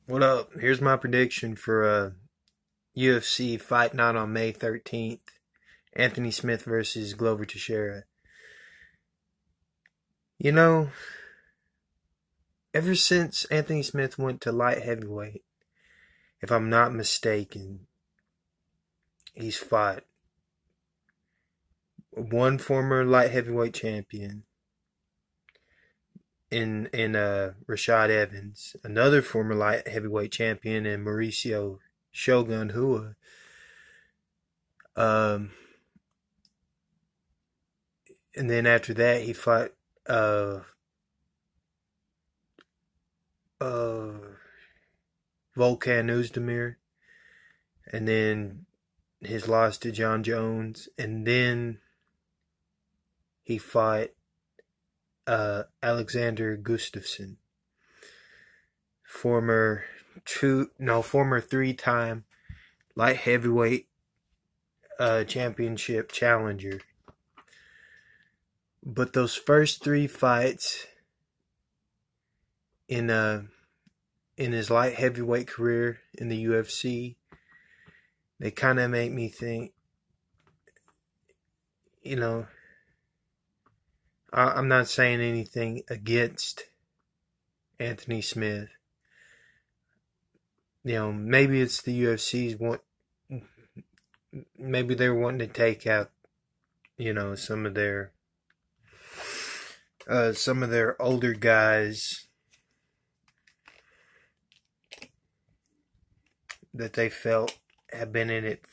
What up? Here's my prediction for UFC Fight Night on May 13th. Anthony Smith versus Glover Teixeira. You know, ever since Anthony Smith went to light heavyweight, if I'm not mistaken, he's fought one former light heavyweight champion in Rashad Evans, another former light heavyweight champion in Mauricio Shogun Hua. Um, and then after that, he fought uh uh Volkan Oezdemir, and then his loss to John Jones, and then he fought Alexander Gustafsson, former three-time light heavyweight championship challenger. But those first three fights in his light heavyweight career in the UFC, they kind of make me think, you know, I'm not saying anything against Anthony Smith. You know, maybe it's the UFC's maybe they're wanting to take out, some of their older guys that they felt have been in it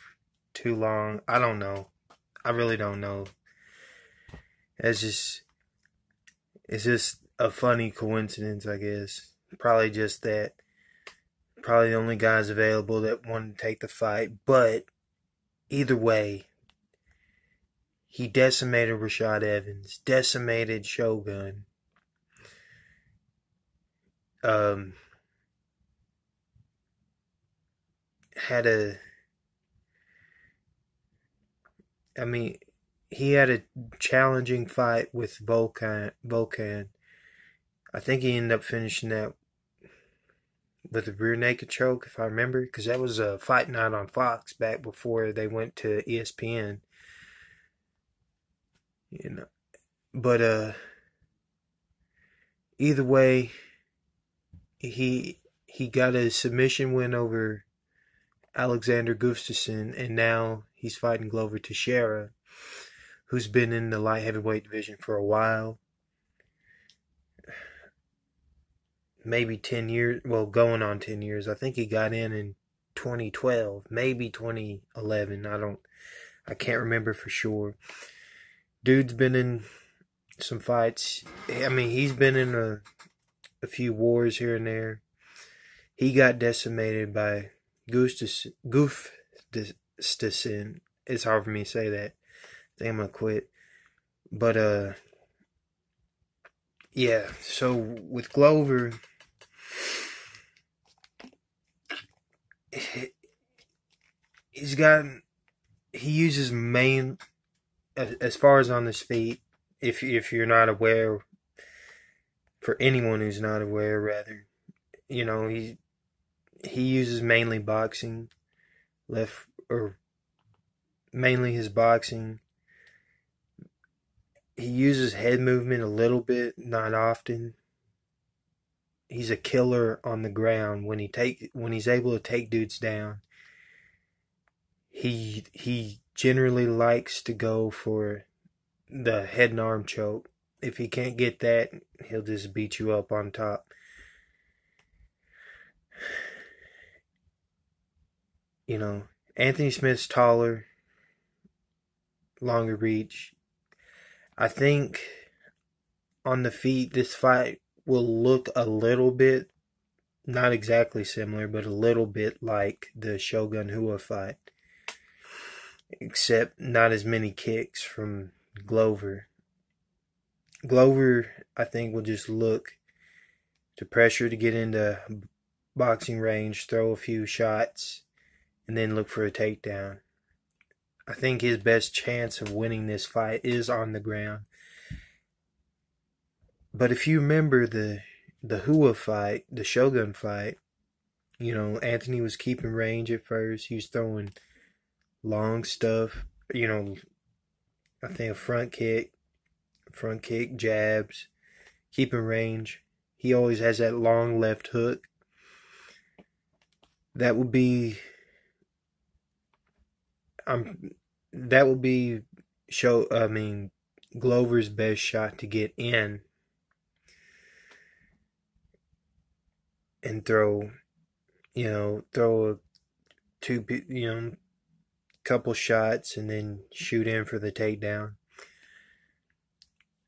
too long. I don't know. I really don't know. It's just a funny coincidence, I guess. Probably just that. Probably the only guys available that wanted to take the fight. But either way, he decimated Rashad Evans, decimated Shogun. Had a, I mean, he had a challenging fight with Volkan. I think he ended up finishing that with a rear naked choke, if I remember, because that was a fight night on Fox back before they went to ESPN. But either way, he got a submission win over Alexander Gustafsson, and now he's fighting Glover Teixeira, who's been in the light heavyweight division for a while. Maybe 10 years, well, going on 10 years. I think he got in 2012, maybe 2011. I can't remember for sure. Dude's been in some fights. I mean, he's been in a few wars here and there. He got decimated by Gustafsson. It's hard for me to say that. I think I'm gonna quit. But yeah. So with Glover, he uses as far as on his feet. If you're not aware, for anyone who's not aware, rather, he uses mainly boxing, or mainly his boxing. He uses head movement a little bit, not often. He's a killer on the ground when he's able to take dudes down. He generally likes to go for the head and arm choke. If he can't get that, he'll just beat you up on top. Anthony Smith's taller, longer reach. I think on the feet, this fight will look a little bit, not exactly similar, but a little bit like the Shogun Hua fight. Except not as many kicks from Glover. Glover, I think, will just look to pressure to get into boxing range, throw a few shots, and then look for a takedown. I think his best chance of winning this fight is on the ground. But if you remember the Hua fight, the Shogun fight, Anthony was keeping range at first. He was throwing long stuff. I think a front kick, jabs, keeping range. He always has that long left hook. That would be that would be Glover's best shot to get in and throw a couple shots and then shoot in for the takedown.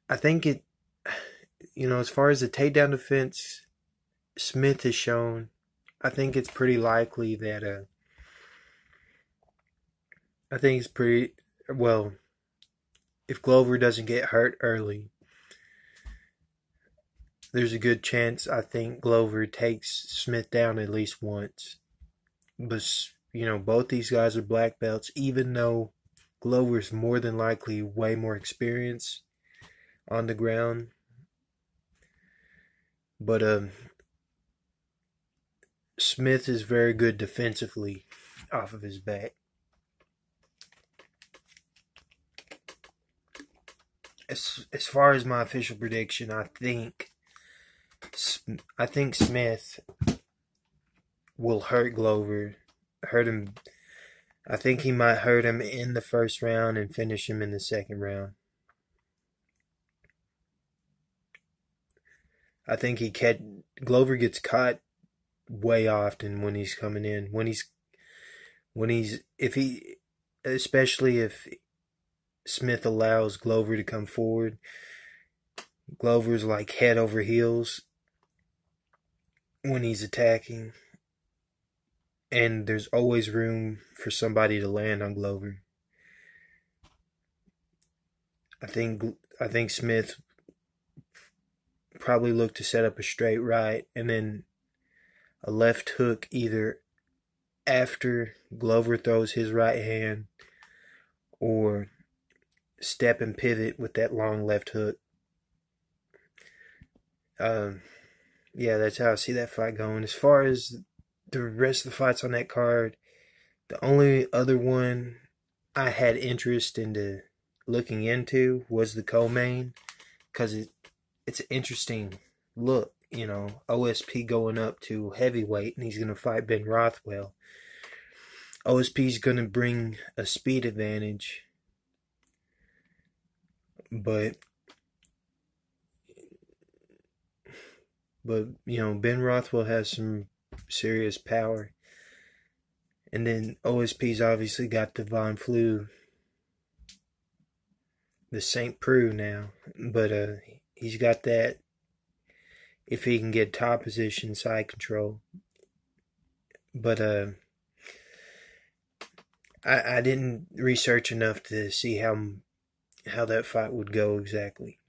I think as far as the takedown defense Smith has shown, I think it's pretty likely that I think it's pretty well if Glover doesn't get hurt early. There's a good chance I think Glover takes Smith down at least once. But both these guys are black belts, even though Glover's more than likely way more experienced on the ground. But Smith is very good defensively off of his back. As far as my official prediction, I think Smith will hurt Glover, hurt him. I think he might hurt him in the first round and finish him in the second round. I think Glover gets caught way often when he's coming in. Especially if Smith allows Glover to come forward. Glover's like head over heels when he's attacking. And there's always room for somebody to land on Glover. I think Smith probably looked to set up a straight right and then a left hook either after Glover throws his right hand or step and pivot with that long left hook. Yeah, that's how I see that fight going. As far as the rest of the fights on that card, the only other one I had interest into looking into was the co-main, because it's an interesting look. OSP going up to heavyweight and he's going to fight Ben Rothwell. OSP's going to bring a speed advantage, but Ben Rothwell has some serious power. And then OSP's obviously got the Von Flue, the St. Preux now. But he's got that if he can get top position, side control. But I didn't research enough to see how that fight would go exactly.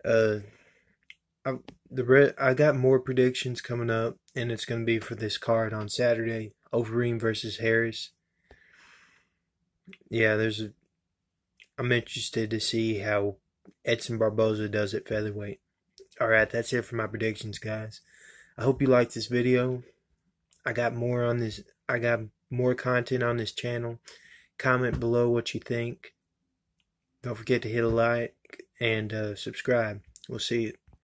I got more predictions coming up, and it's going to be for this card on Saturday. Overeem versus Harris. Yeah, I'm interested to see how Edson Barboza does at featherweight. Alright, that's it for my predictions, guys. I hope you liked this video. I got more content on this channel. Comment below what you think. Don't forget to hit a like and subscribe. We'll see you.